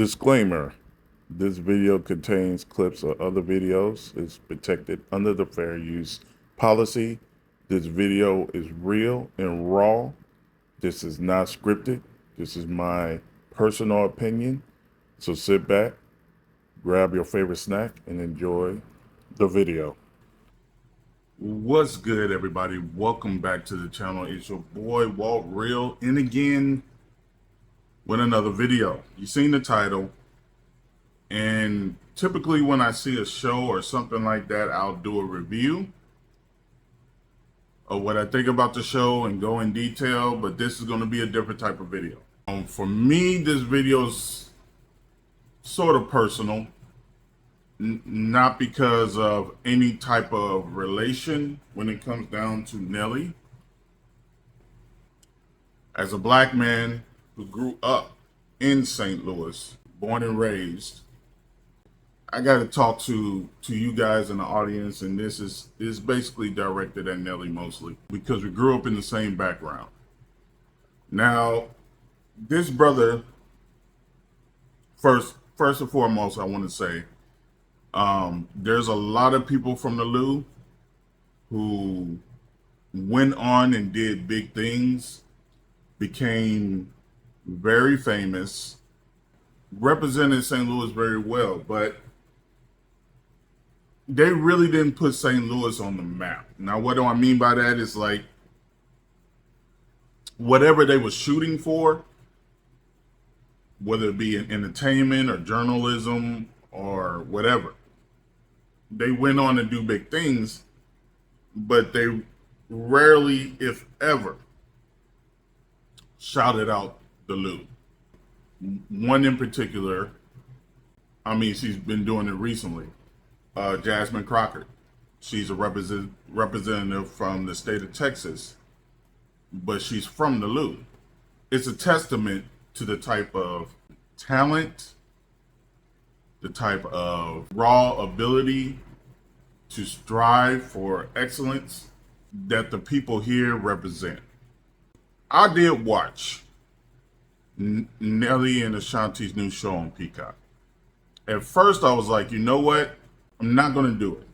Disclaimer: this video contains clips of other videos. It's protected under the fair use policy. This video is real and raw. This is not scripted. This is my personal opinion. So sit back, grab your favorite snack, and enjoy the video. What's good, everybody? Welcome back to the channel. It's your boy Walt Real, and again with another video. You've seen the title, and typically when I see a show or something like that, I'll do a review of what I think about the show and go in detail, but this is going to be a different type of video. For me, this video is sort of personal, not because of any type of relation when it comes down to Nelly. As a black man who grew up in St. Louis, born and raised, I got to talk to you guys in the audience, and this is basically directed at Nelly mostly because we grew up in the same background. Now, this brother, first and foremost, I want to say, there's a lot of people from the Lou who went on and did big things, became very famous, represented St. Louis very well, but they really didn't put St. Louis on the map. Now, what do I mean by that? Is like whatever they were shooting for, whether it be in entertainment or journalism or whatever, they went on to do big things, but they rarely, if ever, shouted out the Lou. One in particular, I mean, she's been doing it recently, Jasmine Crockett. She's a representative from the state of Texas, but she's from the Lou. It's a testament to the type of talent, the type of raw ability to strive for excellence that the people here represent. I did watch Nelly and Ashanti's new show on Peacock. At first, I was like, you know what? I'm not going to do it.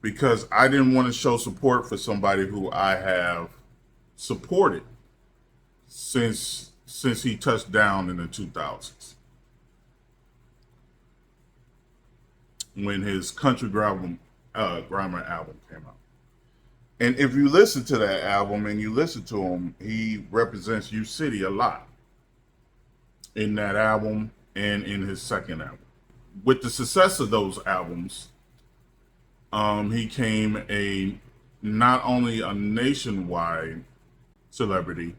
Because I didn't want to show support for somebody who I have supported since he touched down in the 2000s. When his Country Grammar album came out. And if you listen to that album and you listen to him, he represents U City a lot in that album and in his second album. With the success of those albums, he came not only a nationwide celebrity,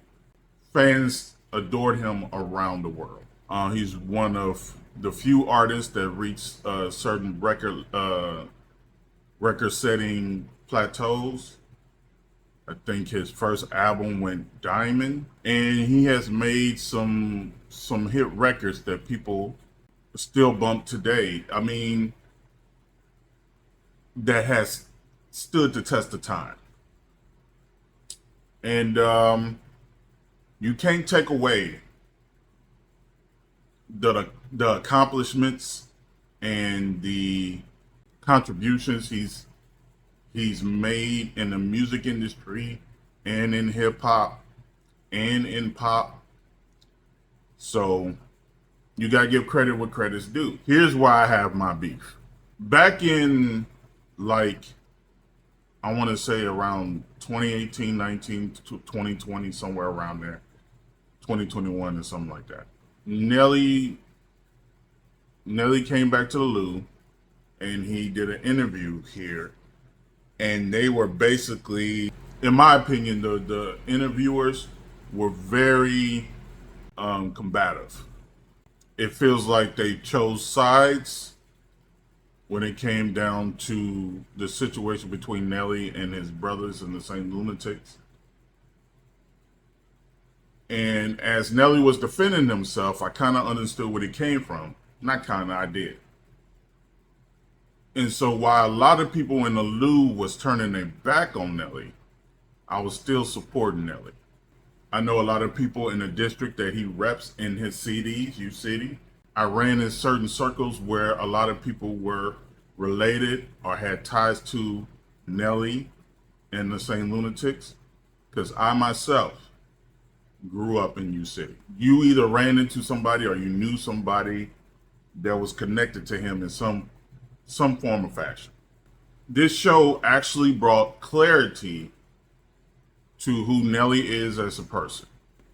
fans adored him around the world. He's one of the few artists that reached certain record-setting plateaus. I think his first album went diamond, and he has made some hit records that people still bump today. I mean, that has stood the test of time. And you can't take away the accomplishments and the contributions he's made in the music industry and in hip hop and in pop. So you gotta give credit what credit's due. Here's why I have my beef. Back in, like, I want to say around 2018, 19 to 2020, somewhere around there, 2021 or something like that. Nelly came back to the Lou and he did an interview here, and they were basically, in my opinion, the interviewers were very combative. It feels like they chose sides when it came down to the situation between Nelly and his brothers and the St. Lunatics. And as Nelly was defending himself, I kind of understood where he came from. Not kind of, I did. And so while a lot of people in the Lou was turning their back on Nelly, I was still supporting Nelly. I know a lot of people in the district that he reps in his CDs, U-City. I ran in certain circles where a lot of people were related or had ties to Nelly and the St. Lunatics, because I myself grew up in U-City. You either ran into somebody or you knew somebody that was connected to him in some form or fashion. This show actually brought clarity to who Nelly is as a person.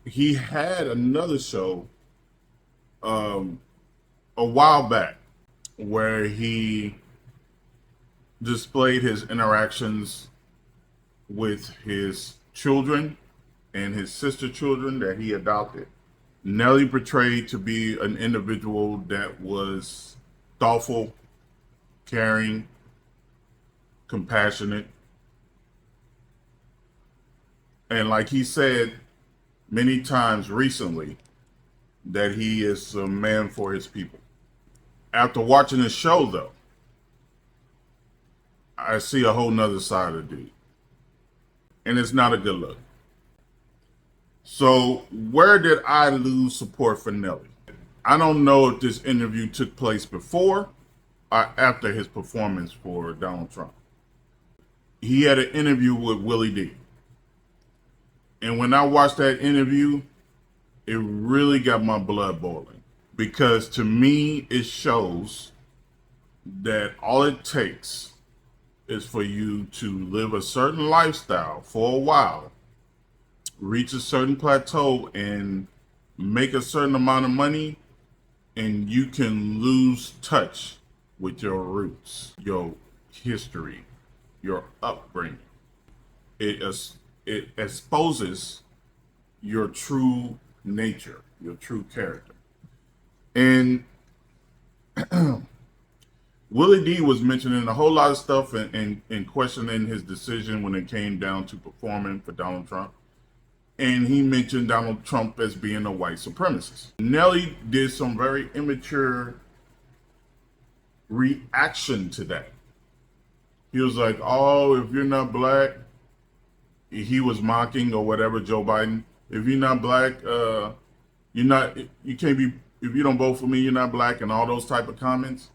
He had another show a while back where he displayed his interactions with his children and his sister children that he adopted. Nelly portrayed to be an individual that was thoughtful, caring, compassionate, and like he said many times recently, that he is a man for his people. After watching the show, though, I see a whole nother side of the dude, and it's not a good look. So where did I lose support for Nelly? I don't know if this interview took place before or after his performance for Donald Trump. He had an interview with Willie D. And when I watched that interview, it really got my blood boiling, because to me, it shows that all it takes is for you to live a certain lifestyle for a while, reach a certain plateau, and make a certain amount of money, and you can lose touch with your roots, your history, your upbringing. It exposes your true nature, your true character. And Willie D was mentioning a whole lot of stuff and questioning his decision when it came down to performing for Donald Trump. And he mentioned Donald Trump as being a white supremacist. Nelly did some very immature reaction to that. He was like, "Oh, if you're not black," he was mocking or whatever Joe Biden. "If you're not black, you can't be, if you don't vote for me, you're not black," and all those type of comments.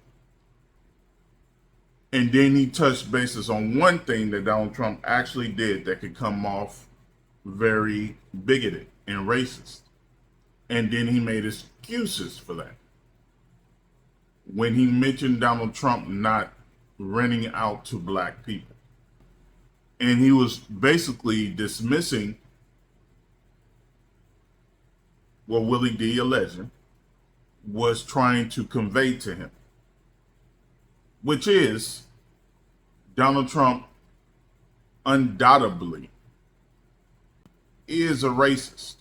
And then he touched bases on one thing that Donald Trump actually did that could come off very bigoted and racist. And then he made excuses for that. When he mentioned Donald Trump not renting out to black people. And he was basically dismissing what Willie D, a legend, was trying to convey to him, which is Donald Trump undoubtedly is a racist.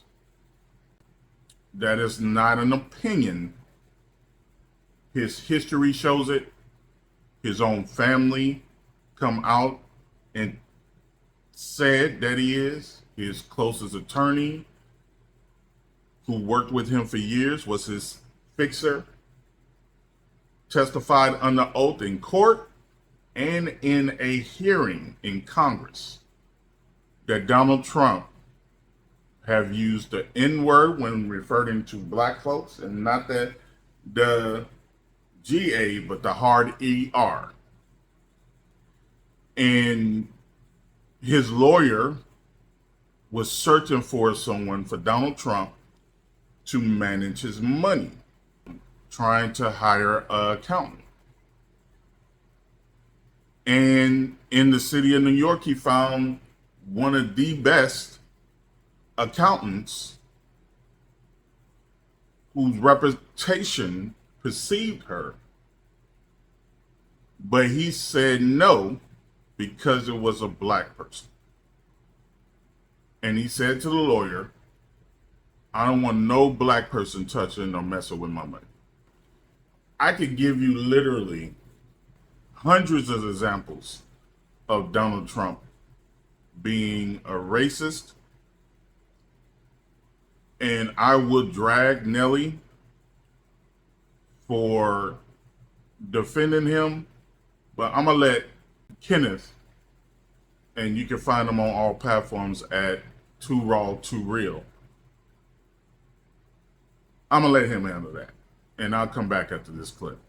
That is not an opinion. His history shows it. His own family come out and said that he is. His closest attorney, who worked with him for years, was his fixer, testified under oath in court and in a hearing in Congress that Donald Trump have used the N-word when referring to black folks, and not that the G-A, but the hard E-R. And his lawyer was searching for someone for Donald Trump to manage his money, trying to hire an accountant. And in the city of New York, he found one of the best accountants whose reputation perceived her. But he said no because it was a black person. And he said to the lawyer, "I don't want no black person touching or messing with my money." I could give you literally hundreds of examples of Donald Trump being a racist, and I would drag Nelly for defending him, but I'm gonna let Kenneth, and you can find him on all platforms at Too Raw, Too Real. I'm going to let him handle that. And I'll come back after this clip.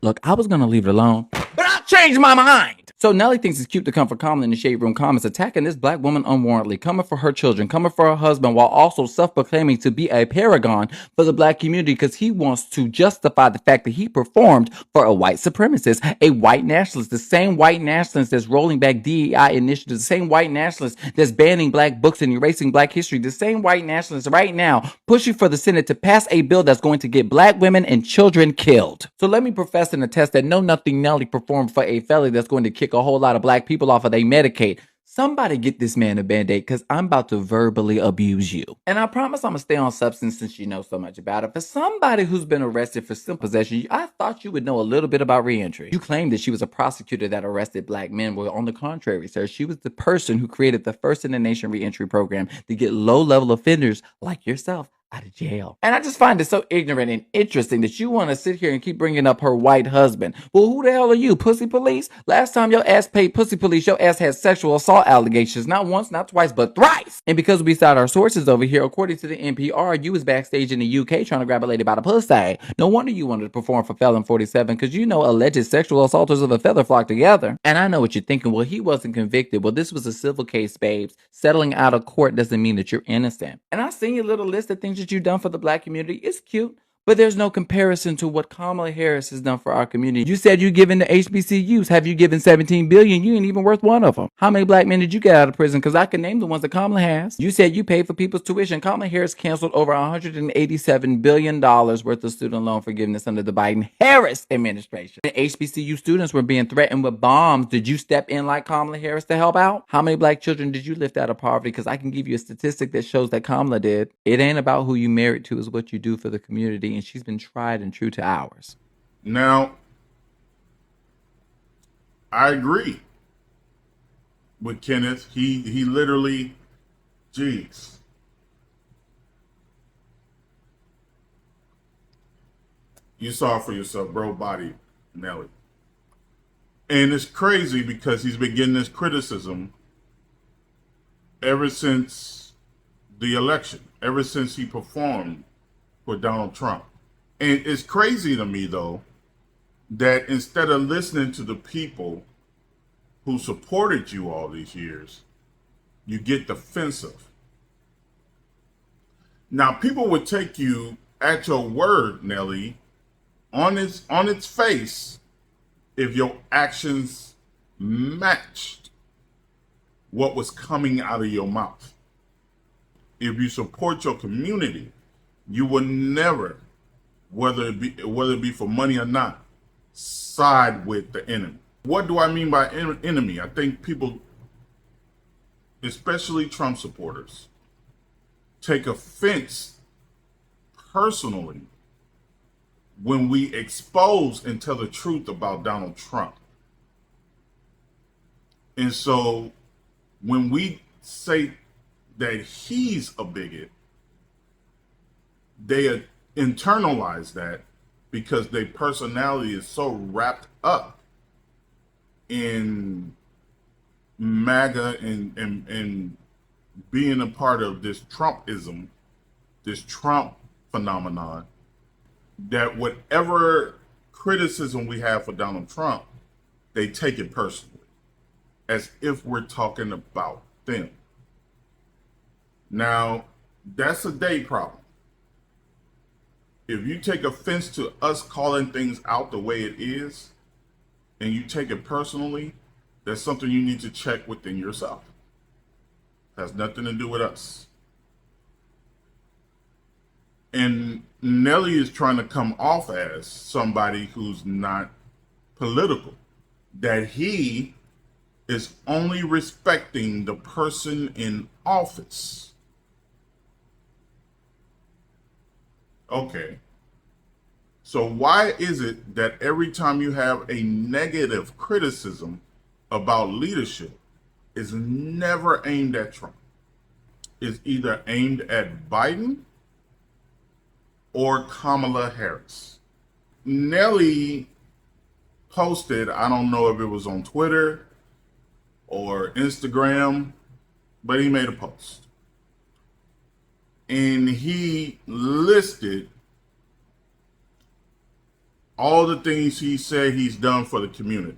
Look, I was gonna leave it alone, but I changed my mind. So Nelly thinks it's cute to come for Kamala in the shade room comments, attacking this black woman unwarrantedly, coming for her children, coming for her husband, while also self-proclaiming to be a paragon for the black community because he wants to justify the fact that he performed for a white supremacist, a white nationalist, the same white nationalist that's rolling back DEI initiatives, the same white nationalist that's banning black books and erasing black history, the same white nationalist right now pushing for the Senate to pass a bill that's going to get black women and children killed. So let me profess and attest that no nothing Nelly performed for a felony that's going to kick a whole lot of black people off of their Medicaid. Somebody get this man a band-aid because I'm about to verbally abuse you. And I promise I'm going to stay on substance since you know so much about it. For somebody who's been arrested for simple possession, I thought you would know a little bit about reentry. You claimed that she was a prosecutor that arrested black men. Well, on the contrary, sir, she was the person who created the first in the nation reentry program to get low-level offenders like yourself out of jail. And I just find it so ignorant and interesting that you want to sit here and keep bringing up her white husband. Well, who the hell are you, pussy police? Last time your ass paid pussy police, your ass had sexual assault allegations, not once, not twice, but thrice. And because we cite our sources over here, according to the NPR, you was backstage in the UK trying to grab a lady by the pussy. No wonder you wanted to perform for Felon 47, because you know alleged sexual assaulters of a feather flock together. And I know what you're thinking. Well, he wasn't convicted. Well, this was a civil case, babes. Settling out of court doesn't mean that you're innocent. And I seen your little list of things that you've done for the black community. It's cute, but there's no comparison to what Kamala Harris has done for our community. You said you given to HBCUs. Have you given $17 billion? You ain't even worth one of them. How many black men did you get out of prison? Because I can name the ones that Kamala has. You said you paid for people's tuition. Kamala Harris canceled over $187 billion worth of student loan forgiveness under the Biden-Harris administration. And HBCU students were being threatened with bombs. Did you step in like Kamala Harris to help out? How many black children did you lift out of poverty? Because I can give you a statistic that shows that Kamala did. It ain't about who you married to, it's what you do for the community. And she's been tried and true to ours. Now, I agree with Kenneth. He literally, geez. You saw for yourself, bro, body Nelly. And it's crazy because he's been getting this criticism ever since the election, ever since he performed for Donald Trump. And it's crazy to me, though, that instead of listening to the people who supported you all these years, you get defensive. Now, people would take you at your word, Nelly, on its face, if your actions matched what was coming out of your mouth. If you support your community, you will never, whether it be for money or not, side with the enemy. What do I mean by enemy? I think people, especially Trump supporters, take offense personally when we expose and tell the truth about Donald Trump. And so when we say that he's a bigot, they internalize that because their personality is so wrapped up in MAGA and being a part of this Trumpism, this Trump phenomenon, that whatever criticism we have for Donald Trump, they take it personally, as if we're talking about them. Now, that's a day problem. If you take offense to us calling things out the way it is, and you take it personally, that's something you need to check within yourself. It has nothing to do with us. And Nelly is trying to come off as somebody who's not political, that he is only respecting the person in office. Okay. So why is it that every time you have a negative criticism about leadership, it's never aimed at Trump? It's either aimed at Biden or Kamala Harris. Nelly posted, I don't know if it was on Twitter or Instagram, but he made a post. And he listed all the things he said he's done for the community.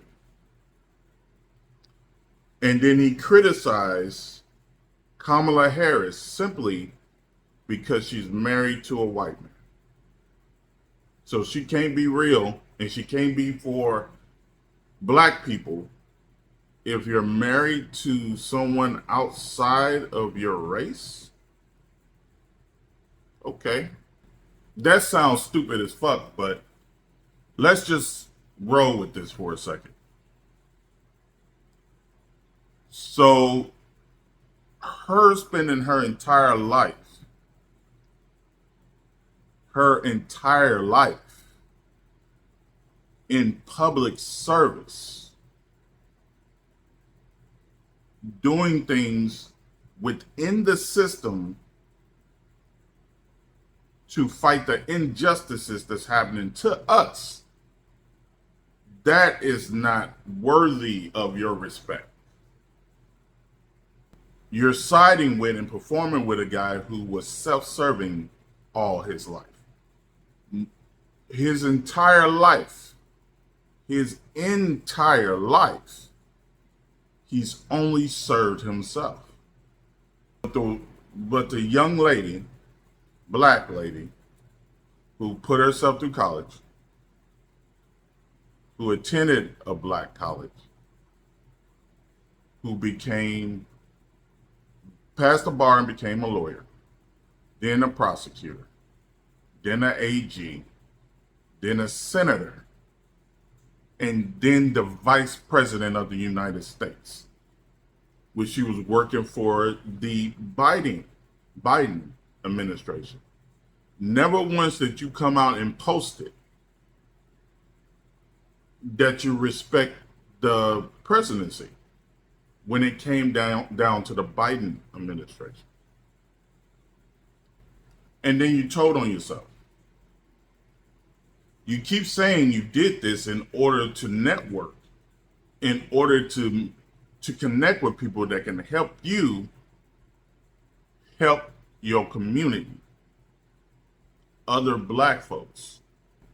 And then he criticized Kamala Harris simply because she's married to a white man. So she can't be real and she can't be for black people if you're married to someone outside of your race. Okay. That sounds stupid as fuck, but let's just roll with this for a second. So, her spending her entire life in public service, doing things within the system to fight the injustices that's happening to us, that is not worthy of your respect. You're siding with and performing with a guy who was self-serving all his life. His entire life, he's only served himself. But the young lady, black lady, who put herself through college, who attended a black college, who passed the bar and became a lawyer, then a prosecutor, then an AG, then a senator, and then the vice president of the United States, which she was working for the Biden administration. Never once did you come out and post it that you respect the presidency when it came down to the Biden administration. And then you told on yourself. You keep saying you did this in order to network, in order to connect with people that can help you help your community, other black folks.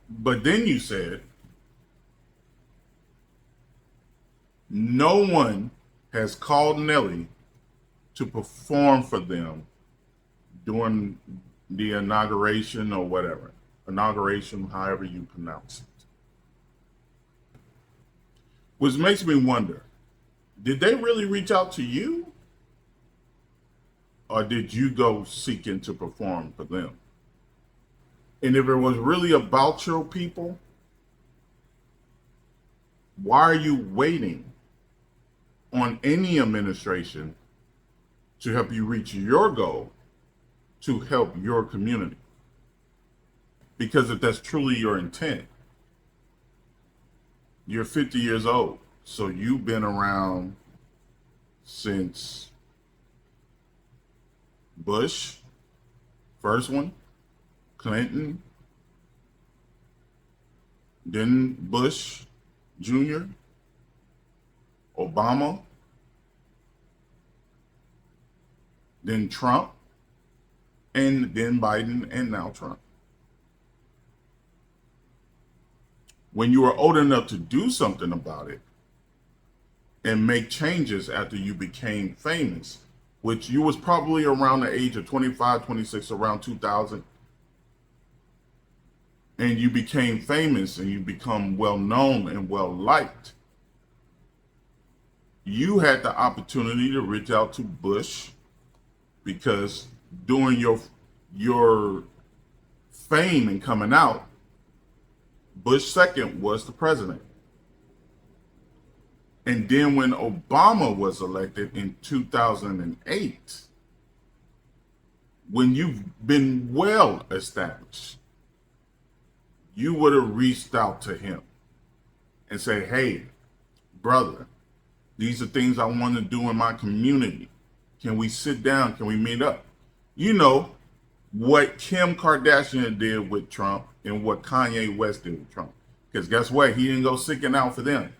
But then you said, no one has called Nelly to perform for them during the inauguration or whatever. Inauguration, however you pronounce it. Which makes me wonder, did they really reach out to you? Or did you go seeking to perform for them? And if it was really about your people, why are you waiting on any administration to help you reach your goal to help your community? Because if that's truly your intent, you're 50 years old. So you've been around since Bush, first one, Clinton, then Bush Jr., Obama, then Trump, and then Biden, and now Trump. When you were old enough to do something about it and make changes after you became famous, which you was probably around the age of 25, 26, around 2000, and you became famous and you become well known and well liked, you had the opportunity to reach out to Bush, because during your fame and coming out, Bush second was the president. And then when Obama was elected in 2008, when you've been well established, you would have reached out to him and say, hey, brother, these are things I want to do in my community. Can we sit down? Can we meet up? You know, what Kim Kardashian did with Trump and what Kanye West did with Trump. Because guess what? He didn't go seeking out for them.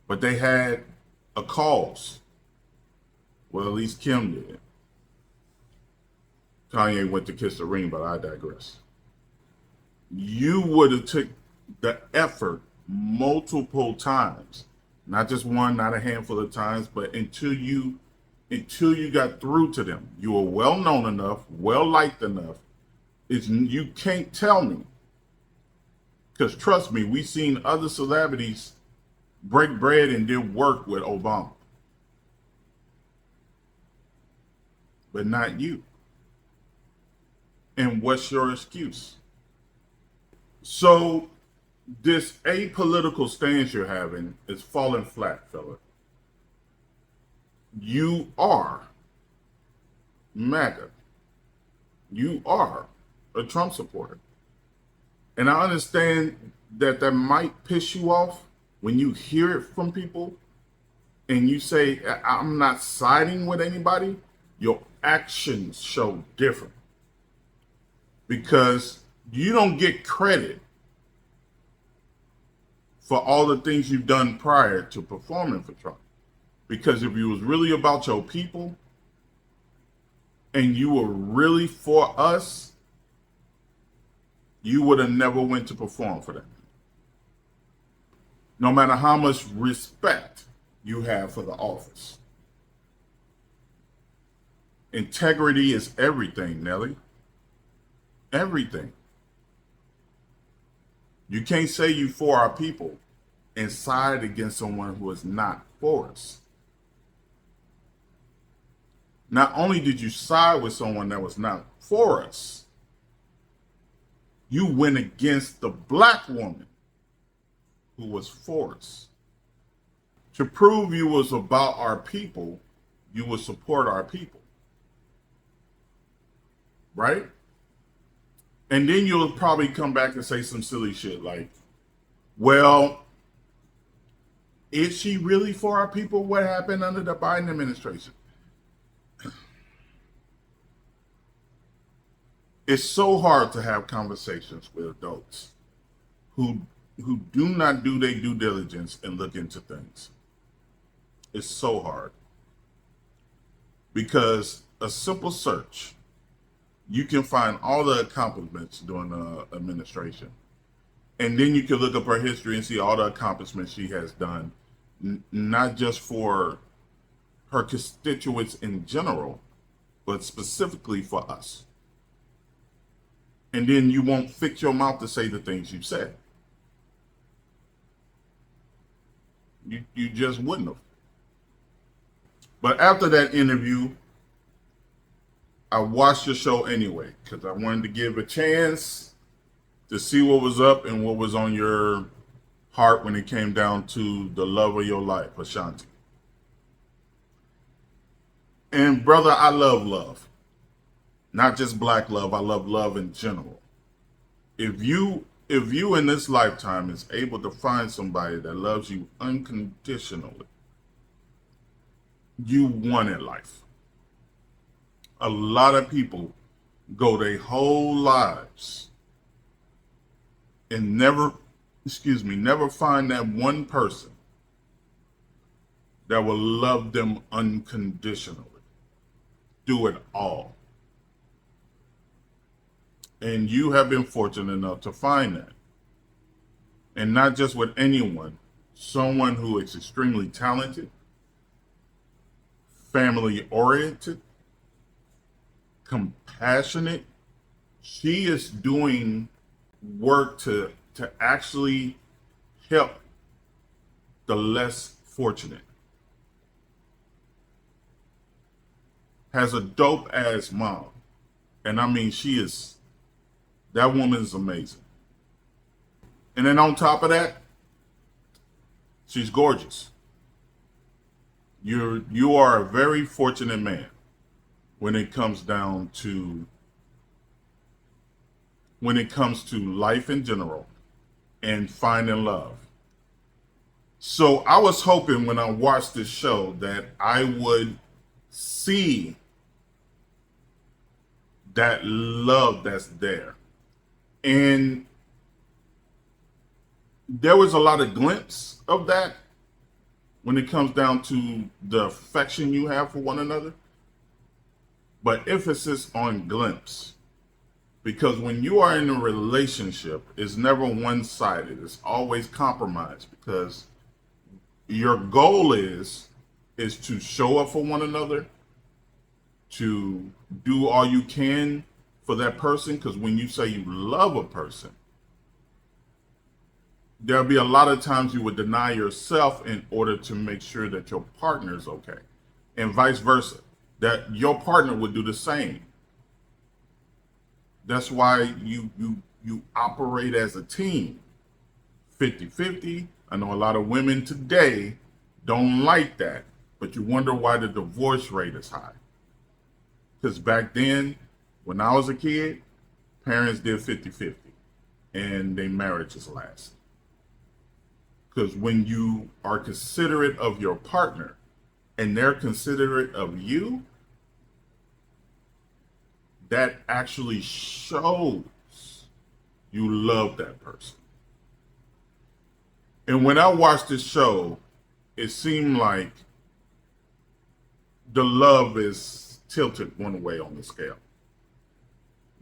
But they had a cause. Well, at least Kim did. Kanye went to kiss the ring, but I digress. you would have took the effort multiple times, not just one, not a handful of times, but until you got through to them. You were well known enough, well liked enough. You can't tell me, because trust me, we've seen other celebrities break bread and did work with Obama, but not you. And what's your excuse? So this apolitical stance you're having is falling flat, fella. You are MAGA. You are a Trump supporter. And I understand that might piss you off when you hear it from people and you say, I'm not siding with anybody. Your actions show different, because you don't get credit for all the things you've done prior to performing for Trump. Because if it was really about your people and you were really for us, you would have never went to perform for them. No matter how much respect you have for the office. Integrity is everything, Nelly. Everything. You can't say you for our people and side against someone who is not for us. Not only did you side with someone that was not for us, you went against the black woman who was for us. To prove you was about our people, you would support our people. Right? And then you'll probably come back and say some silly shit like, well, is she really for our people? What happened under the Biden administration? It's so hard to have conversations with adults who do not do their due diligence and look into things. It's so hard. Because a simple search, you can find all the accomplishments during the administration. And then you can look up her history and see all the accomplishments she has done, not just for her constituents in general, but specifically for us. And then you won't fix your mouth to say the things you've said. You just wouldn't have. But after that interview, I watched the show anyway, because I wanted to give a chance to see what was up and what was on your heart when it came down to the love of your life, Ashanti. And brother, I love love. Not just black love, I love love in general. If you in this lifetime is able to find somebody that loves you unconditionally, you won in life. A lot of people go their whole lives and never find that one person that will love them unconditionally. Do it all. And you have been fortunate enough to find that. And not just with anyone, someone who is extremely talented, family oriented, compassionate. She is doing work to actually help the less fortunate. Has a dope ass mom. And I mean, that woman is amazing. And then on top of that, she's gorgeous. You are a very fortunate man when it comes to life in general and finding love. So I was hoping when I watched this show that I would see that love that's there. And there was a lot of glimpse of that when it comes down to the affection you have for one another. But emphasis on glimpse. Because when you are in a relationship, it's never one-sided. It's always compromise, because your goal is to show up for one another, to do all you can for that person. Because when you say you love a person, there'll be a lot of times you would deny yourself in order to make sure that your partner is okay, and vice versa, that your partner would do the same. That's why you operate as a team, 50-50. I know a lot of women today don't like that, but you wonder why the divorce rate is high. Because back then, when I was a kid, parents did 50-50, and their marriages last. Because when you are considerate of your partner and they're considerate of you, that actually shows you love that person. And when I watched this show, it seemed like the love is tilted one way on the scale.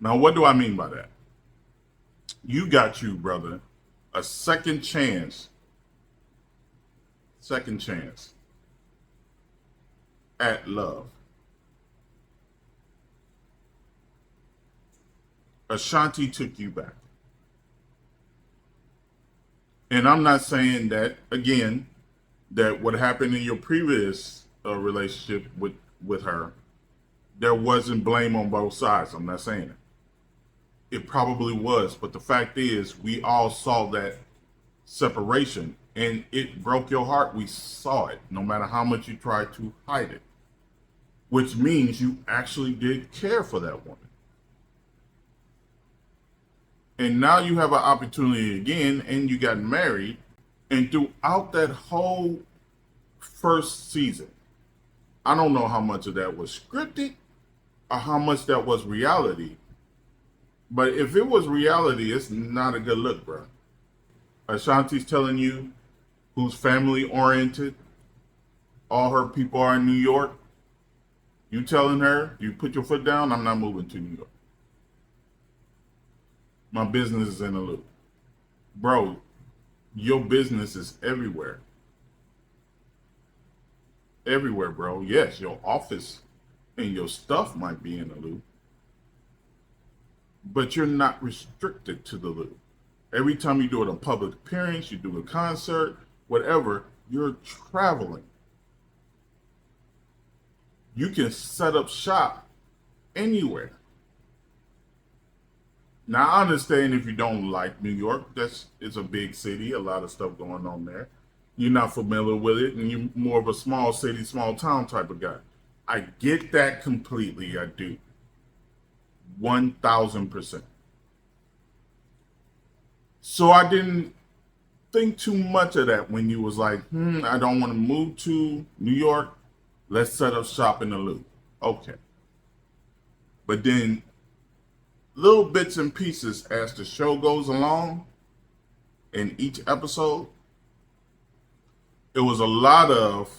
Now, what do I mean by that? You got you, brother, a second chance at love. Ashanti took you back. And I'm not saying that, again, that what happened in your previous relationship with her, there wasn't blame on both sides. I'm not saying it. It probably was. But the fact is, we all saw that separation, and it broke your heart. We saw it, no matter how much you tried to hide it, which means you actually did care for that woman. And now you have an opportunity again, and you got married. And throughout that whole first season, I don't know how much of that was scripted or how much that was reality. But if it was reality, it's not a good look, bro. Ashanti's telling you who's family oriented, all her people are in New York. You telling her, you put your foot down, I'm not moving to New York. My business is in the loop. Bro, your business is everywhere. Everywhere, bro. Yes, your office and your stuff might be in the loop, but you're not restricted to the loop. Every time you do a public appearance, you do a concert, whatever, you're traveling. You can set up shop anywhere. Now, I understand if you don't like New York, it's a big city, a lot of stuff going on there. You're not familiar with it, and you're more of a small city, small town type of guy. I get that completely, I do. 1,000%. So I didn't think too much of that when you was like, I don't want to move to New York. Let's set up shop in the loop. Okay. But then little bits and pieces as the show goes along in each episode, it was a lot of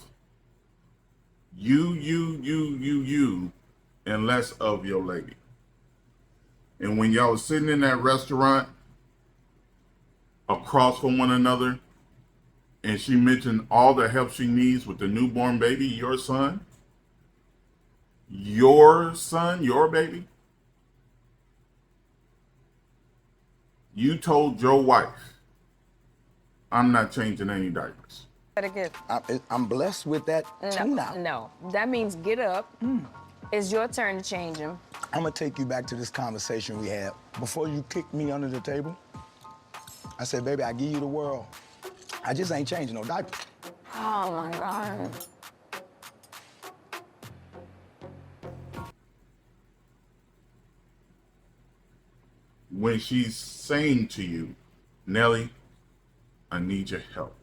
you, and less of your lady. And when y'all was sitting in that restaurant across from one another, and she mentioned all the help she needs with the newborn baby, your baby, you told your wife, I'm not changing any diapers. I'm blessed with that too now. No, that means get up. It's your turn to change him. I'm gonna take you back to this conversation we had. Before you kicked me under the table, I said, baby, I give you the world. I just ain't changing no diapers. Oh my God. When she's saying to you, Nelly, I need your help.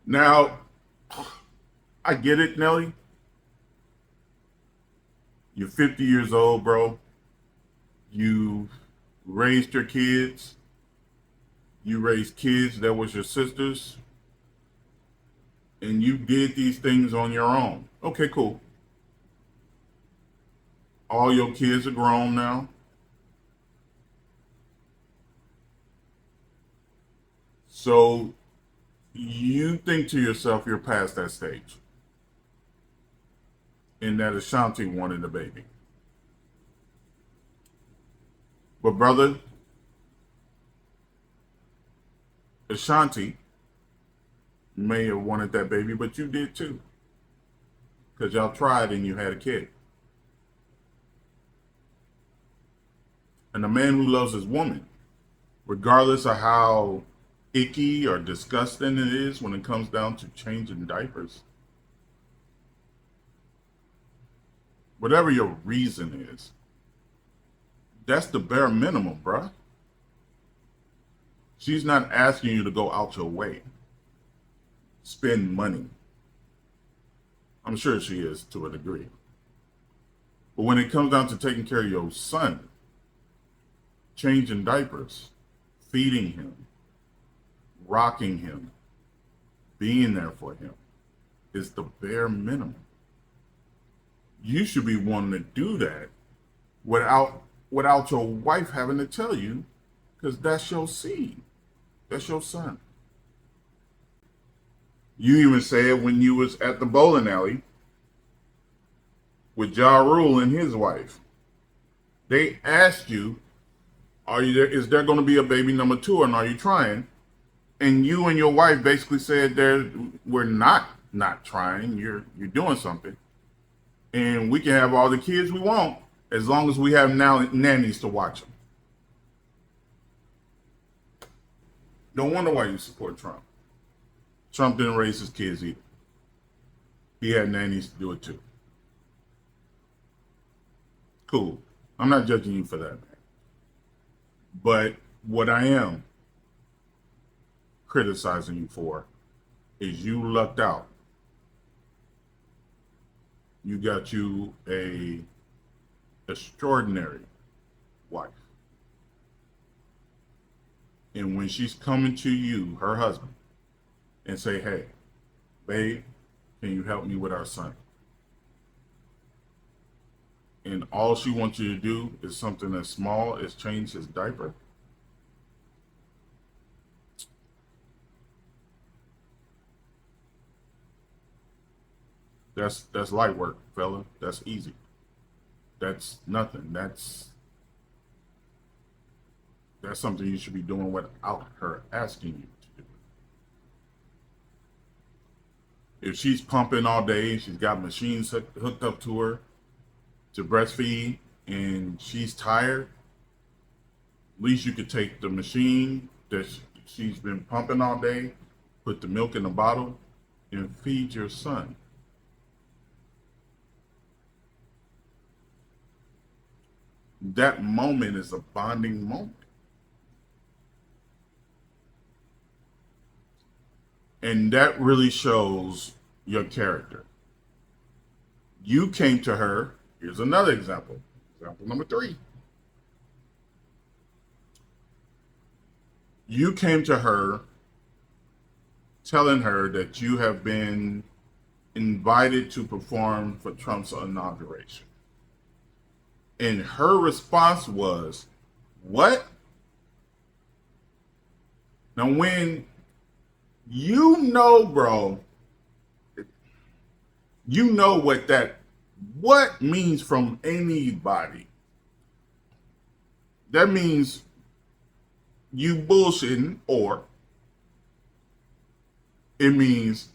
Now, I get it, Nelly. You're 50 years old, bro. You raised your kids. You raised kids that was your sisters. and you did these things on your own. Okay, cool. All your kids are grown now. So you think to yourself you're past that stage. And that Ashanti wanted a baby. But brother, Ashanti may have wanted that baby, but you did too. Because y'all tried and you had a kid. And a man who loves his woman, regardless of how icky or disgusting it is when it comes down to changing diapers, whatever your reason is, that's the bare minimum, bruh. She's not asking you to go out your way, spend money. I'm sure she is to a degree. But when it comes down to taking care of your son, changing diapers, feeding him, rocking him, being there for him, is the bare minimum. You should be wanting to do that without your wife having to tell you, because that's your seed. That's your son. You even said when you was at the bowling alley with Ja Rule and his wife, they asked you, is there going to be a baby number 2 and are you trying? And you and your wife basically said we're not trying. You're doing something. And we can have all the kids we want as long as we have nannies to watch them. No wonder why you support Trump. Trump didn't raise his kids either. He had nannies to do it too. Cool. I'm not judging you for that, man. But what I am criticizing you for is you lucked out. You got you a extraordinary wife. And when she's coming to you, her husband, and say, hey, babe, can you help me with our son? And all she wants you to do is something as small as change his diaper. That's light work, fella. That's easy. That's nothing. That's something you should be doing without her asking you to do it. If she's pumping all day, she's got machines hooked up to her to breastfeed, and she's tired, at least you could take the machine that she's been pumping all day, put the milk in the bottle, and feed your son. That moment is a bonding moment. And that really shows your character. You came to her. Here's another example. Example number 3. You came to her telling her that you have been invited to perform for Trump's inauguration. And her response was, what? Now, when you know, bro, you know what means from anybody. That means you bullshitting, or it means,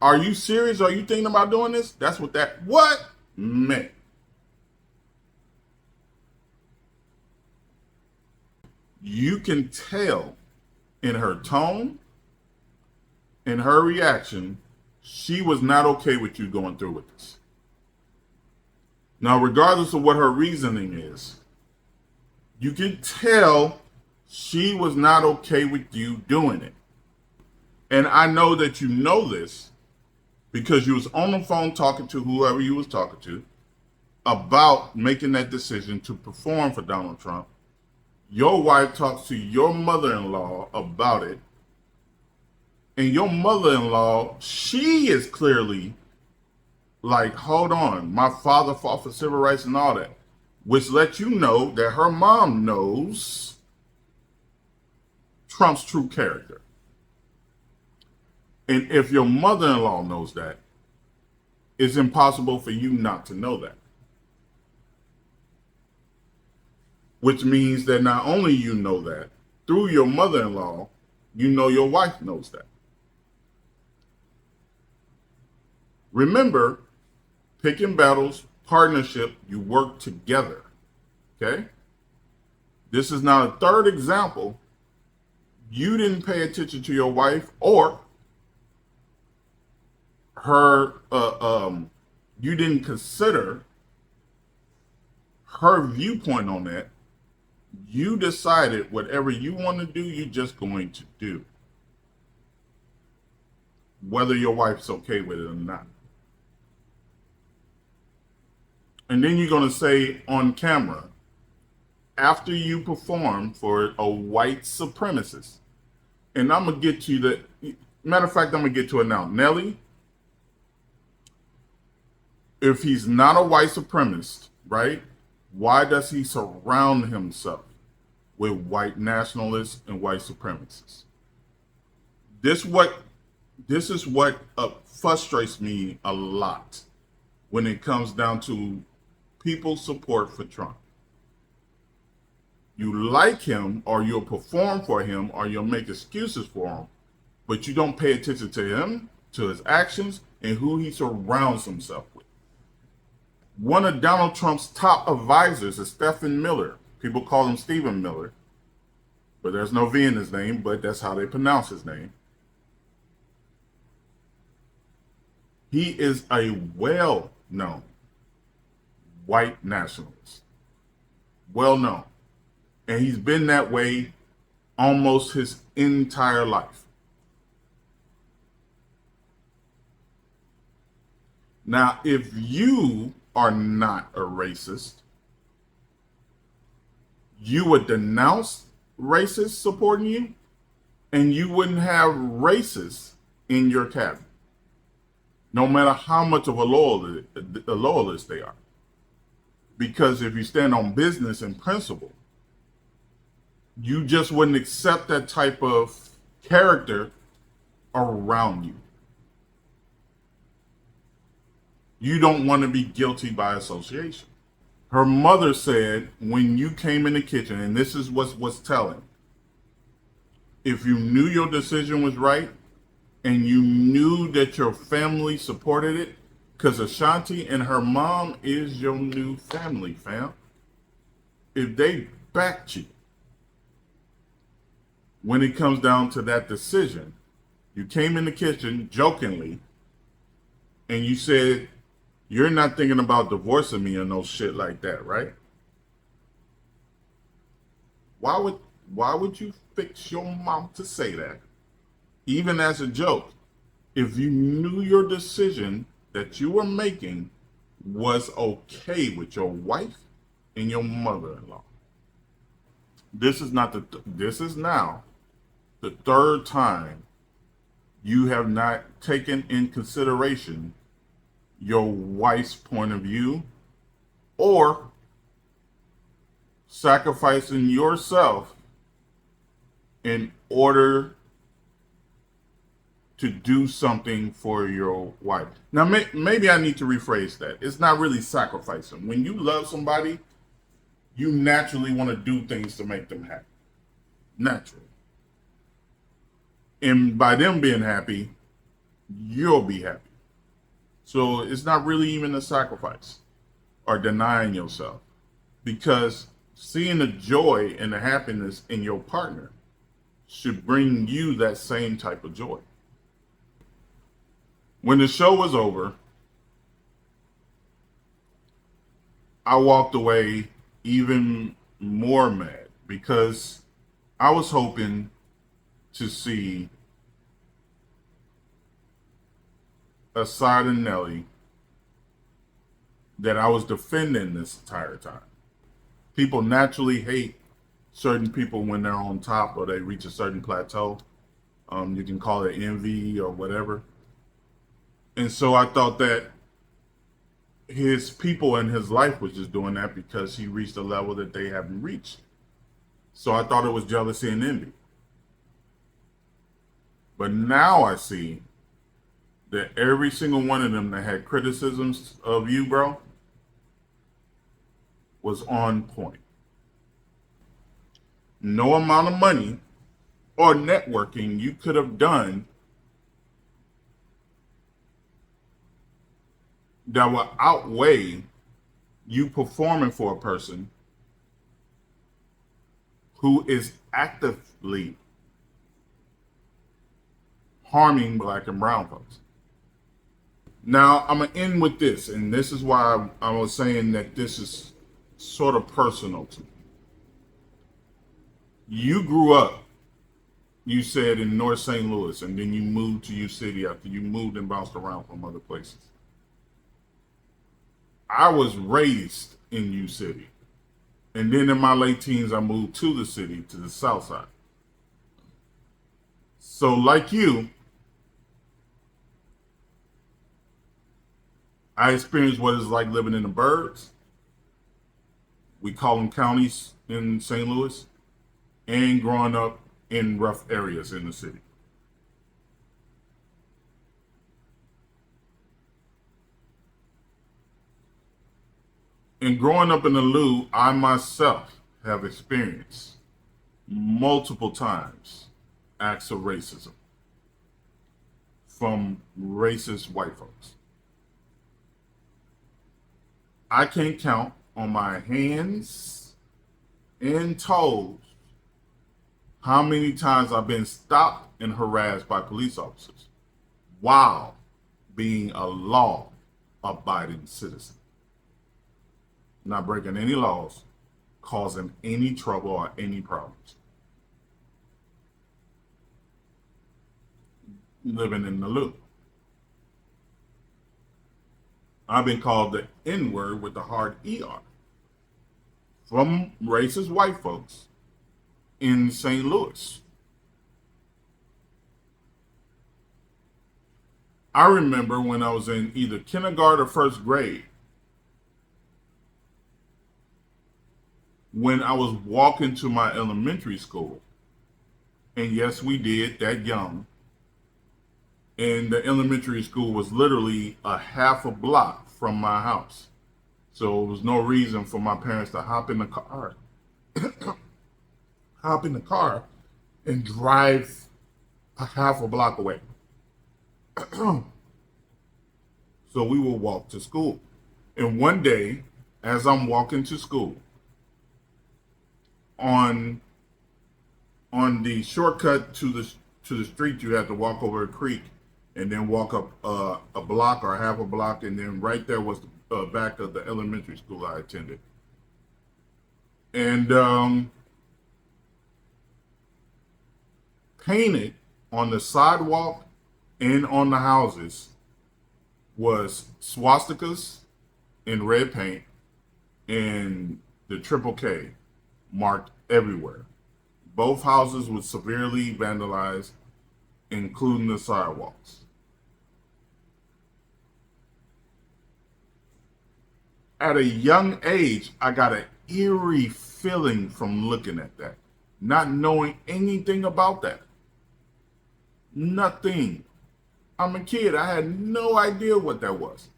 are you serious? Are you thinking about doing this? That's what meant. You can tell in her tone, in her reaction, she was not okay with you going through with this. Now, regardless of what her reasoning is, you can tell she was not okay with you doing it. And I know that you know this because you was on the phone talking to whoever you was talking to about making that decision to perform for Donald Trump. Your wife talks to your mother-in-law about it. And your mother-in-law, she is clearly like, hold on, my father fought for civil rights and all that, which lets you know that her mom knows Trump's true character. And if your mother-in-law knows that, it's impossible for you not to know that. Which means that not only you know that, through your mother-in-law, you know your wife knows that. Remember, picking battles, partnership, you work together. Okay? This is now a third example. You didn't pay attention to your wife or her, you didn't consider her viewpoint on that. You decided whatever you want to do, you're just going to do. Whether your wife's okay with it or not. And then you're going to say on camera, after you perform for a white supremacist, and I'm going to get to the, matter of fact, I'm going to get to it now. Nelly, if he's not a white supremacist, right, why does he surround himself with white nationalists and white supremacists? This is what frustrates me a lot when it comes down to people's support for Trump. You like him, or you'll perform for him, or you'll make excuses for him, but you don't pay attention to him, to his actions, and who he surrounds himself with. One of Donald Trump's top advisors is Stephen Miller. People call him Stephen Miller, but there's no V in his name, but that's how they pronounce his name. He is a well-known white nationalist. Well-known. And he's been that way almost his entire life. Now, if you are not a racist, you would denounce racists supporting you, and you wouldn't have racists in your cabinet, no matter how much of a loyalist they are. Because if you stand on business and principle, you just wouldn't accept that type of character around you. You don't want to be guilty by association. Her mother said when you came in the kitchen, and this is what's telling, if you knew your decision was right and you knew that your family supported it, because Ashanti and her mom is your new family, fam. If they backed you, when it comes down to that decision, you came in the kitchen jokingly and you said, you're not thinking about divorcing me or no shit like that, right? Why would you fix your mouth to say that, even as a joke, if you knew your decision that you were making was okay with your wife and your mother-in-law? This is now the third time you have not taken in consideration your wife's point of view or sacrificing yourself in order to do something for your wife. Now, maybe I need to rephrase that. It's not really sacrificing. When you love somebody, you naturally want to do things to make them happy. Naturally. And by them being happy, you'll be happy. So it's not really even a sacrifice or denying yourself, because seeing the joy and the happiness in your partner should bring you that same type of joy. When the show was over, I walked away even more mad because I was hoping to see a side of Nelly that I was defending this entire time. People naturally hate certain people when they're on top or they reach a certain plateau. You can call it envy or whatever. And so I thought that his people in his life was just doing that because he reached a level that they haven't reached. So I thought it was jealousy and envy. But now I see that every single one of them that had criticisms of you, bro, was on point. No amount of money or networking you could have done that will outweigh you performing for a person who is actively harming black and brown folks. Now, I'm going to end with this, and this is why I was saying that this is sort of personal to me. You grew up, you said, in North St. Louis, and then you moved to U City after you moved and bounced around from other places. I was raised in U City, and then in my late teens, I moved to the city, to the south side. So like you, I experienced what it's like living in the burbs. We call them counties in St. Louis, and growing up in rough areas in the city. And growing up in the Lou, I myself have experienced multiple times acts of racism from racist white folks. I can't count on my hands and toes how many times I've been stopped and harassed by police officers while being a law-abiding citizen. Not breaking any laws, causing any trouble or any problems. Living in the loop. I've been called the N-word with the hard ER from racist white folks in St. Louis. I remember when I was in either kindergarten or first grade, when I was walking to my elementary school, and yes, we did that young, and the elementary school was literally a half a block from my house. So there was no reason for my parents to hop in the car and drive a half a block away. So we would walk to school. And one day, as I'm walking to school, on the shortcut to the street, you had to walk over a creek and then walk up a block or half a block, and then right there was the back of the elementary school I attended. And painted on the sidewalk and on the houses was swastikas in red paint and the triple K marked everywhere. Both houses were severely vandalized, including the sidewalks. At a young age, I got an eerie feeling from looking at that, not knowing anything about that. Nothing. I'm a kid. I had no idea what that was.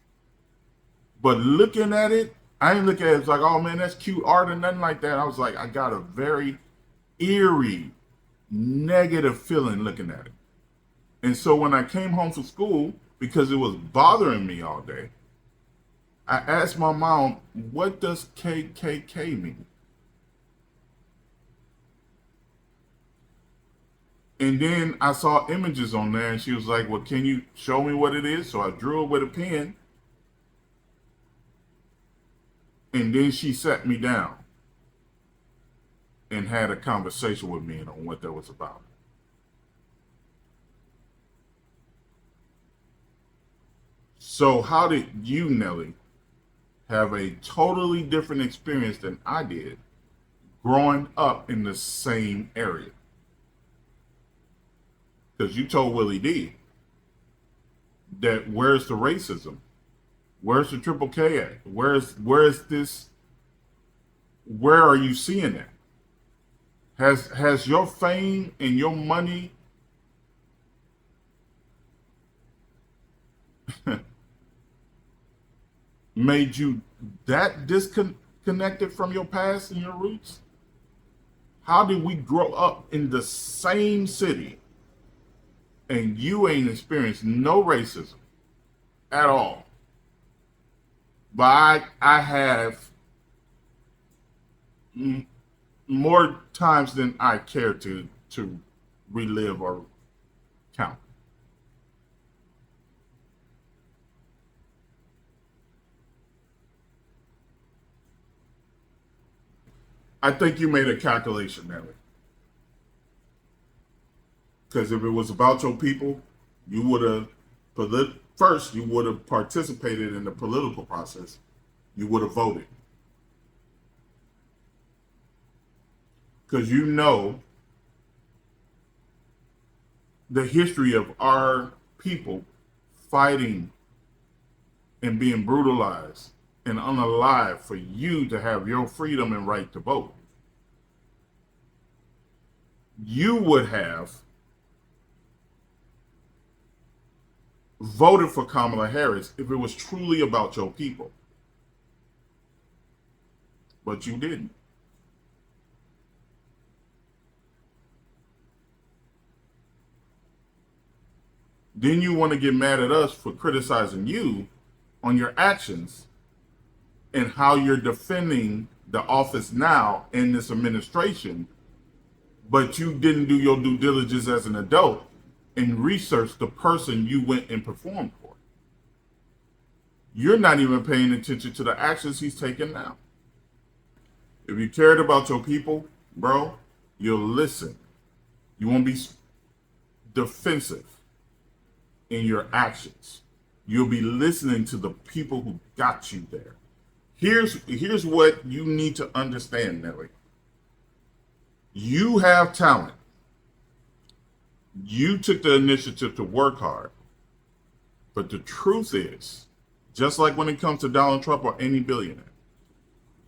But looking at it, I didn't look at it as like, oh man, that's cute art or nothing like that. I was like, I got a very eerie, negative feeling looking at it. And so when I came home from school, because it was bothering me all day, I asked my mom, what does KKK mean? And then I saw images on there and she was like, well, can you show me what it is? So I drew it with a pen. And then she sat me down and had a conversation with me on what that was about. So how did you, Nelly, have a totally different experience than I did growing up in the same area? Because you told Willie D that where's the racism? Where's the triple K at? Where's this? Where are you seeing that? Has your fame and your money made you that disconnected from your past and your roots? How did we grow up in the same city and you ain't experienced no racism at all? But I have more times than I care to relive or count. I think you made a calculation, Nelly. Because if it was about your people, you would have first you would have participated in the political process. You would have voted. Because you know the history of our people fighting and being brutalized and unalive for you to have your freedom and right to vote. You would have voted for Kamala Harris if it was truly about your people. But you didn't. Then you want to get mad at us for criticizing you on your actions and how you're defending the office now in this administration, but you didn't do your due diligence as an adult and research the person you went and performed for. You're not even paying attention to the actions he's taking now. If you cared about your people, bro, you'll listen. You won't be defensive in your actions. You'll be listening to the people who got you there. Here's what you need to understand, Nelly. You have talent. You took the initiative to work hard. But the truth is, just like when it comes to Donald Trump or any billionaire,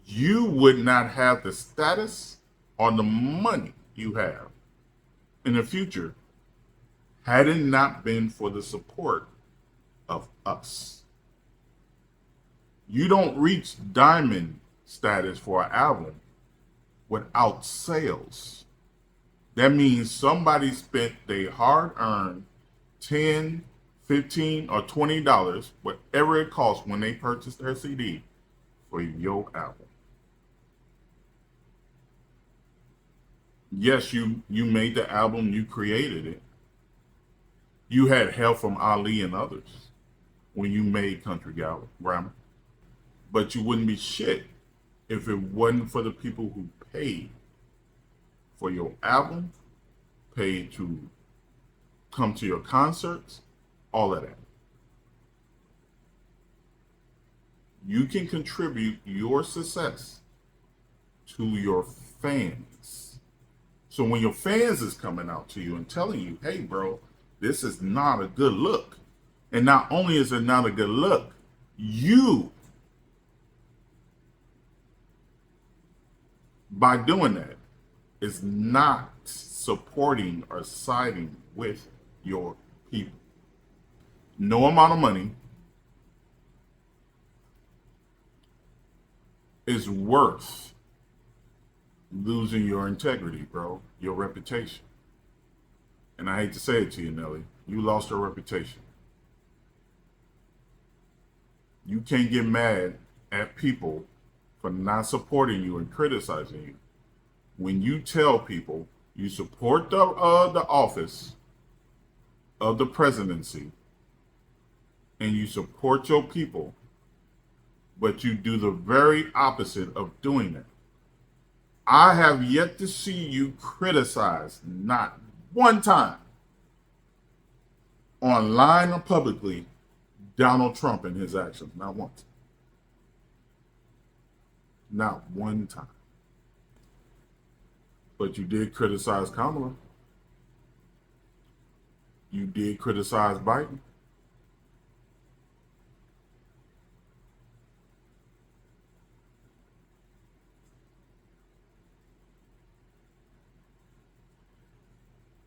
you would not have the status or the money you have in the future had it not been for the support of us. You don't reach diamond status for an album without sales. That means somebody spent their hard-earned $10, $15, or $20, whatever it costs when they purchased their CD, for your album. Yes, you made the album, you created it. You had help from Ali and others when you made Country Grammar. But you wouldn't be shit if it wasn't for the people who paid for your album, paid to come to your concerts, all of that. You can contribute your success to your fans. So when your fans is coming out to you and telling you, hey, bro, this is not a good look. And not only is it not a good look, you, by doing that, is not supporting or siding with your people. No amount of money is worth losing your integrity, bro, your reputation. And I hate to say it to you, Nelly, you lost your reputation. You can't get mad at people for not supporting you and criticizing you. When you tell people you support the office of the presidency and you support your people, but you do the very opposite of doing that. I have yet to see you criticize, not one time, online or publicly, Donald Trump and his actions. Not once. Not one time. But you did criticize Kamala. You did criticize Biden.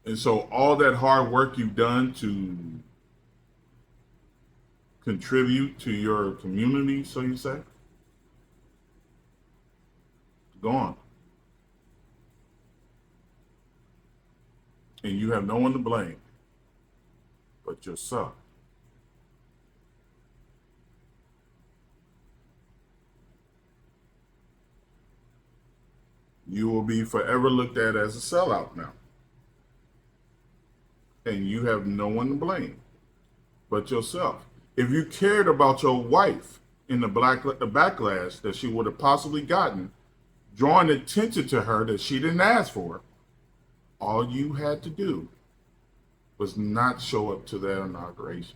And so all that hard work you've done to contribute to your community, so you say, gone. And you have no one to blame but yourself. You will be forever looked at as a sellout now. And you have no one to blame but yourself. If you cared about your wife in the backlash that she would have possibly gotten, drawing attention to her that she didn't ask for, all you had to do was not show up to that inauguration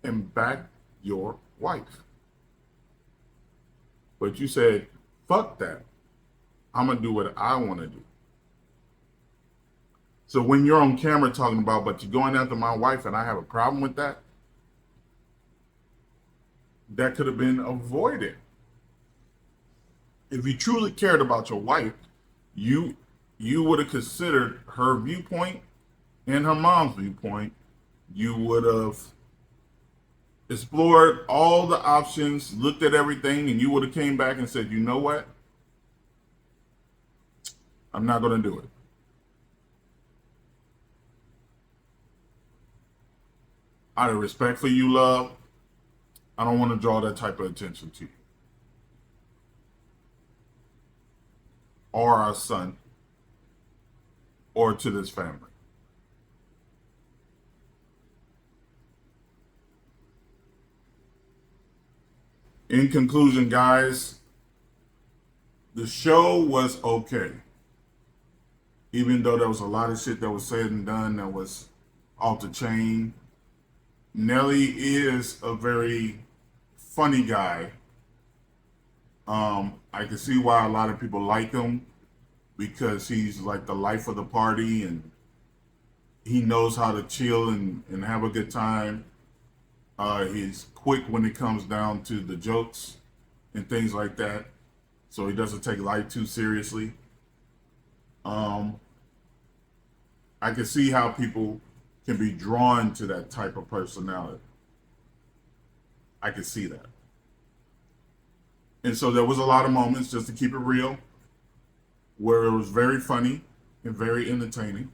and back your wife. But you said, fuck that. I'm going to do what I want to do. So when you're on camera talking about, but you're going after my wife and I have a problem with that, that could have been avoided. If you truly cared about your wife, you would have considered her viewpoint and her mom's viewpoint. You would have explored all the options, looked at everything, and you would have came back and said, you know what? I'm not going to do it. Out of respect for you, love, I don't want to draw that type of attention to you. Or our son. Or to this family. In conclusion, guys, the show was okay. Even though there was a lot of shit that was said and done that was off the chain. Nelly is a very funny guy. I can see why a lot of people like him because he's like the life of the party and he knows how to chill and have a good time. He's quick when it comes down to the jokes and things like that. So he doesn't take life too seriously. I can see how people can be drawn to that type of personality. I can see that. And so there was a lot of moments, just to keep it real, where it was very funny and very entertaining.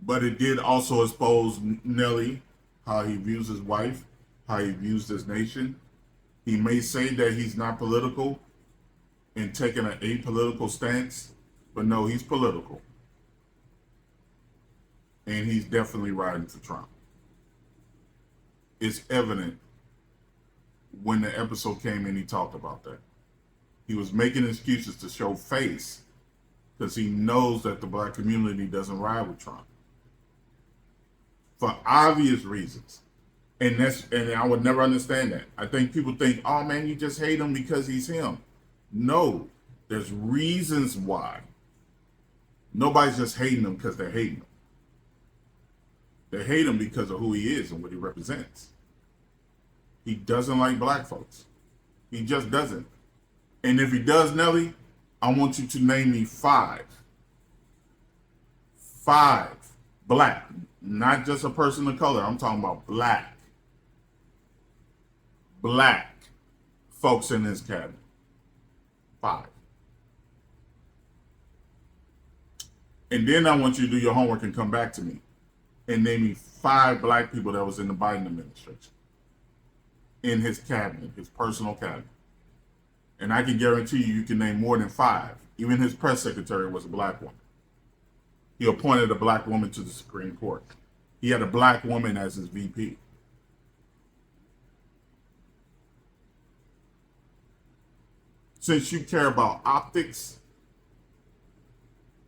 But it did also expose Nelly, how he views his wife, how he views this nation. He may say that he's not political and taking an apolitical stance, but no, he's political. And he's definitely riding for Trump. It's evident when the episode came in, he talked about that. He was making excuses to show face because he knows that the black community doesn't ride with Trump. For obvious reasons. And I would never understand that. I think people think, oh man, you just hate him because he's him. No, there's reasons why. Nobody's just hating him because they're hating him. They hate him because of who he is and what he represents. He doesn't like black folks. He just doesn't. And if he does, Nelly, I want you to name me five black, not just a person of color. I'm talking about black folks in his cabinet. 5. And then I want you to do your homework and come back to me and name me 5 black people that was in the Biden administration. In his cabinet, his personal cabinet. And I can guarantee you can name more than 5. Even his press secretary was a black woman. He appointed a black woman to the Supreme Court. He had a black woman as his VP. Since you care about optics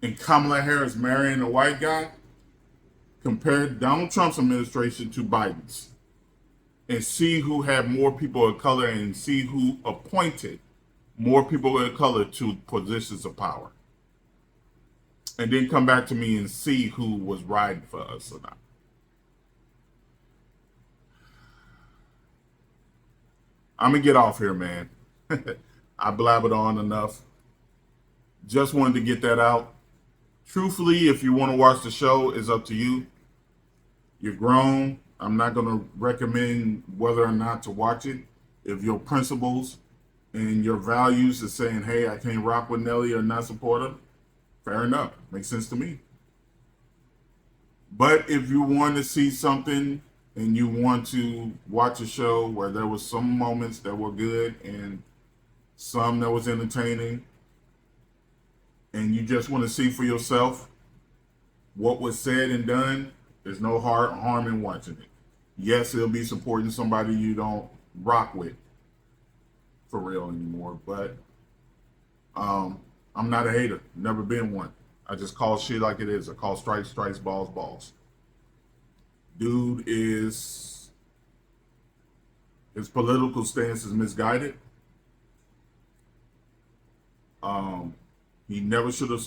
and Kamala Harris marrying a white guy, compare Donald Trump's administration to Biden's and see who had more people of color and see who appointed more people of color to positions of power. and then come back to me and see who was riding for us or not. I'm gonna get off here, man. I blabbered on enough. Just wanted to get that out. Truthfully, if you want to watch the show, it's up to you. You're grown. I'm not going to recommend whether or not to watch it. If your principles and your values is saying, hey, I can't rock with Nelly or not support her, fair enough. Makes sense to me. But if you want to see something and you want to watch a show where there was some moments that were good and some that was entertaining, and you just want to see for yourself what was said and done, there's no harm in watching it. Yes, it'll be supporting somebody you don't rock with for real anymore, but I'm not a hater. Never been one. I just call shit like it is. I call strikes, strikes, balls, balls. Dude his political stance is misguided. He never should have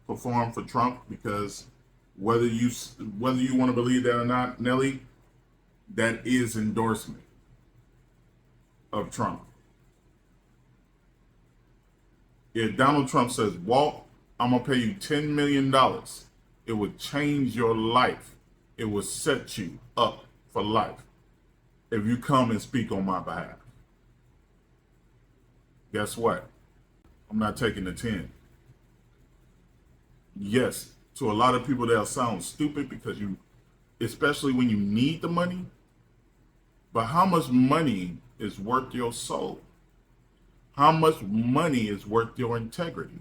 performed for Trump, because whether you want to believe that or not, Nelly, that is endorsement of Trump. If Donald Trump says, Walt, I'm gonna pay you $10 million, it would change your life. It will set you up for life if you come and speak on my behalf. Guess what? I'm not taking the 10. Yes, to a lot of people that'll sound stupid because you, especially when you need the money, but how much money is worth your soul? How much money is worth your integrity?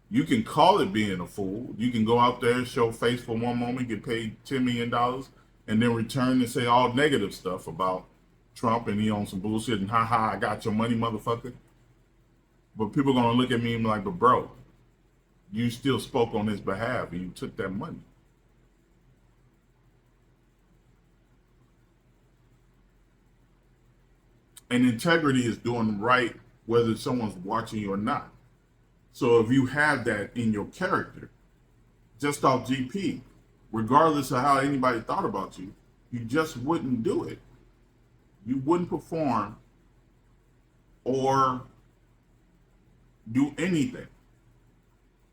You can call it being a fool. You can go out there, show face for one moment, get paid $10 million, and then return and say all negative stuff about Trump and he on some bullshit and haha, I got your money, motherfucker. But people are going to look at me and be like, but bro, you still spoke on his behalf and you took that money. And integrity is doing right whether someone's watching you or not. So if you have that in your character, just off GP, regardless of how anybody thought about you, you just wouldn't do it. You wouldn't perform or do anything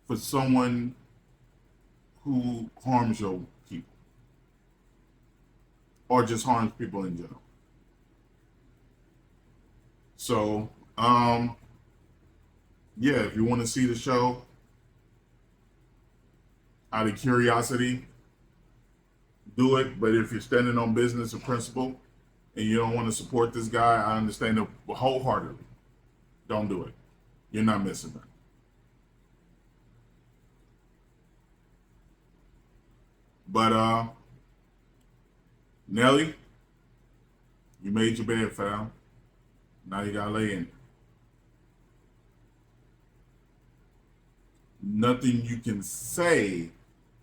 for someone who harms your people or just harms people in general. So, yeah, if you want to see the show out of curiosity, do it. But if you're standing on business or principle and you don't want to support this guy, I understand it wholeheartedly. Don't do it. You're not missing that. But Nelly, you made your bed, fam. Now you gotta lay in it. Nothing you can say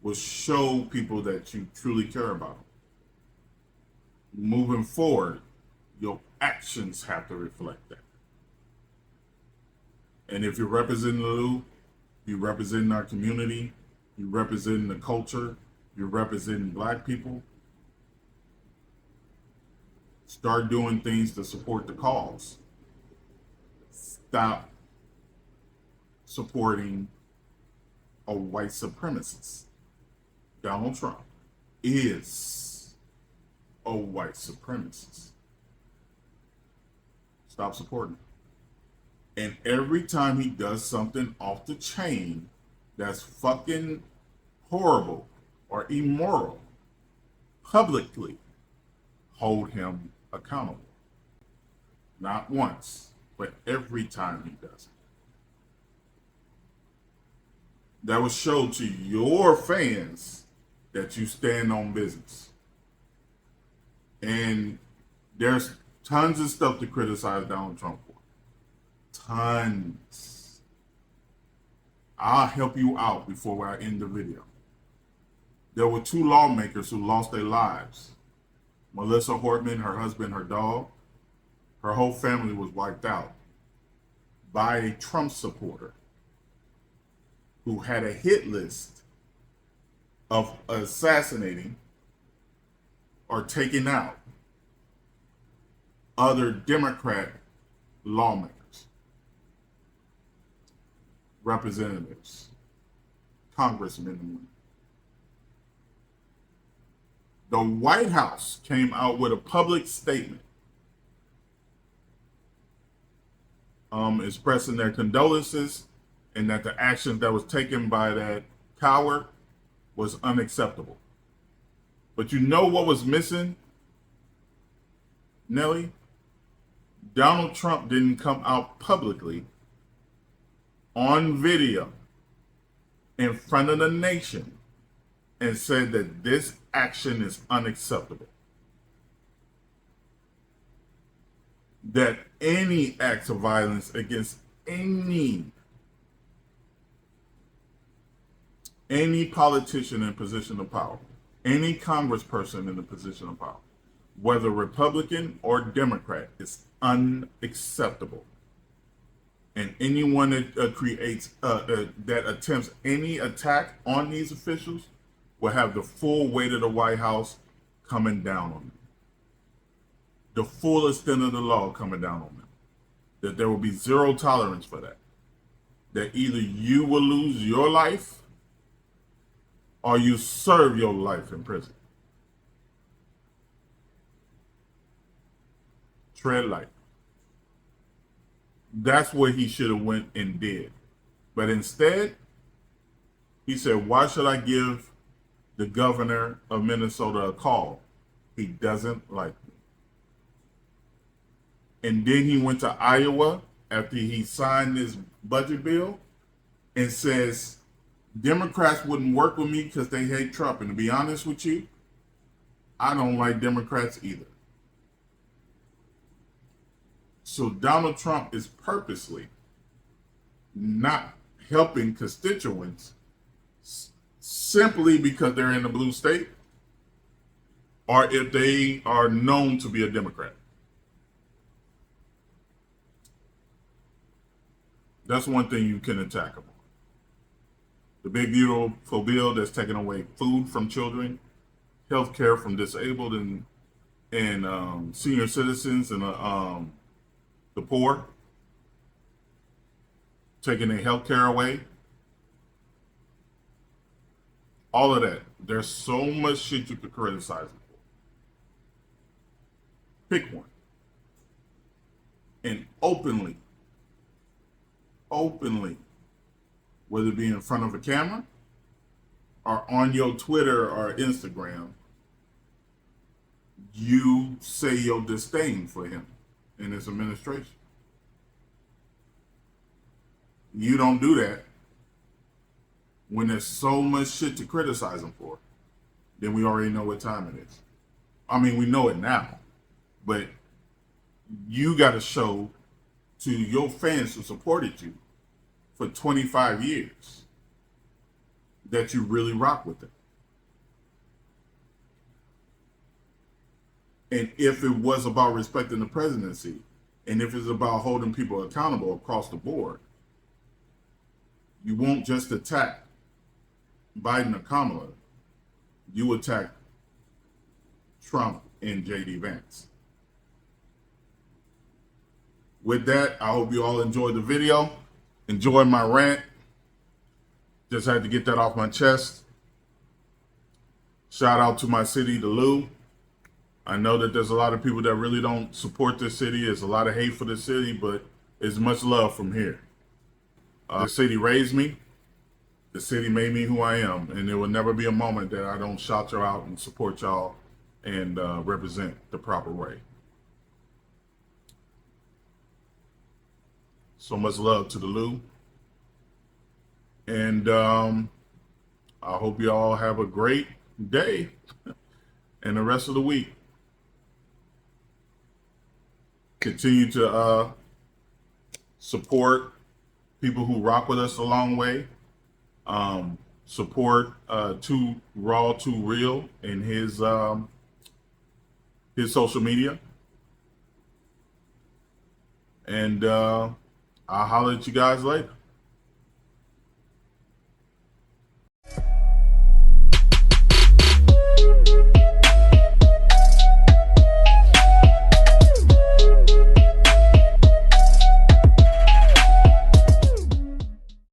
will show people that you truly care about them. Moving forward, your actions have to reflect that. And if you're representing the Lou, you're representing our community, you're representing the culture, you're representing black people, start doing things to support the cause. Stop supporting a white supremacist. Donald Trump is a white supremacist. Stop supporting him. And every time he does something off the chain that's fucking horrible or immoral, publicly hold him accountable. Not once, but every time he does it. That will show to your fans that you stand on business. And there's tons of stuff to criticize Donald Trump for. Tons. I'll help you out before I end the video. There were 2 lawmakers who lost their lives. Melissa Hortman, her husband, her dog. Her whole family was wiped out by a Trump supporter who had a hit list of assassinating or taking out other Democrat lawmakers, representatives, congressmen and women. The White House came out with a public statement expressing their condolences and that the action that was taken by that coward was unacceptable. But you know what was missing, Nelly? Donald Trump didn't come out publicly on video in front of the nation and said that this action is unacceptable. That any acts of violence against any politician in position of power, any congressperson in a position of power, whether Republican or Democrat, is unacceptable. And anyone that creates, that attempts any attack on these officials will have the full weight of the White House coming down on them. The full extent of the law coming down on them. That there will be zero tolerance for that. That either you will lose your life or you serve your life in prison. Tread light. That's what he should have went and did. But instead, he said, why should I give the governor of Minnesota a call? He doesn't like me. And then he went to Iowa after he signed this budget bill and says, Democrats wouldn't work with me because they hate Trump. And to be honest with you, I don't like Democrats either. So Donald Trump is purposely not helping constituents simply because they're in a blue state or if they are known to be a Democrat. That's one thing you can attack them on. The big beautiful bill that's taking away food from children, health care from disabled and senior citizens and the poor, taking their health care away. All of that. There's so much shit you could criticize them for. Pick one. And openly, whether it be in front of a camera or on your Twitter or Instagram, you say your disdain for him and his administration. You don't do that when there's so much shit to criticize him for. Then we already know what time it is. I mean, we know it now, but you got to show to your fans who supported you for 25 years that you really rock with it. And if it was about respecting the presidency, and if it's about holding people accountable across the board, you won't just attack Biden or Kamala, you attack Trump and JD Vance. With that, I hope you all enjoyed the video. Enjoyed my rant. Just had to get that off my chest. Shout out to my city, the Lou. I know that there's a lot of people that really don't support this city. There's a lot of hate for the city, but it's much love from here. The city raised me. The city made me who I am, and there will never be a moment that I don't shout y'all out and support y'all and represent the proper way. So much love to the Lou. And I hope you all have a great day and the rest of the week. Continue to support people who rock with us a long way. Support Too Raw, Too Real in his social media. And I'll holler at you guys later.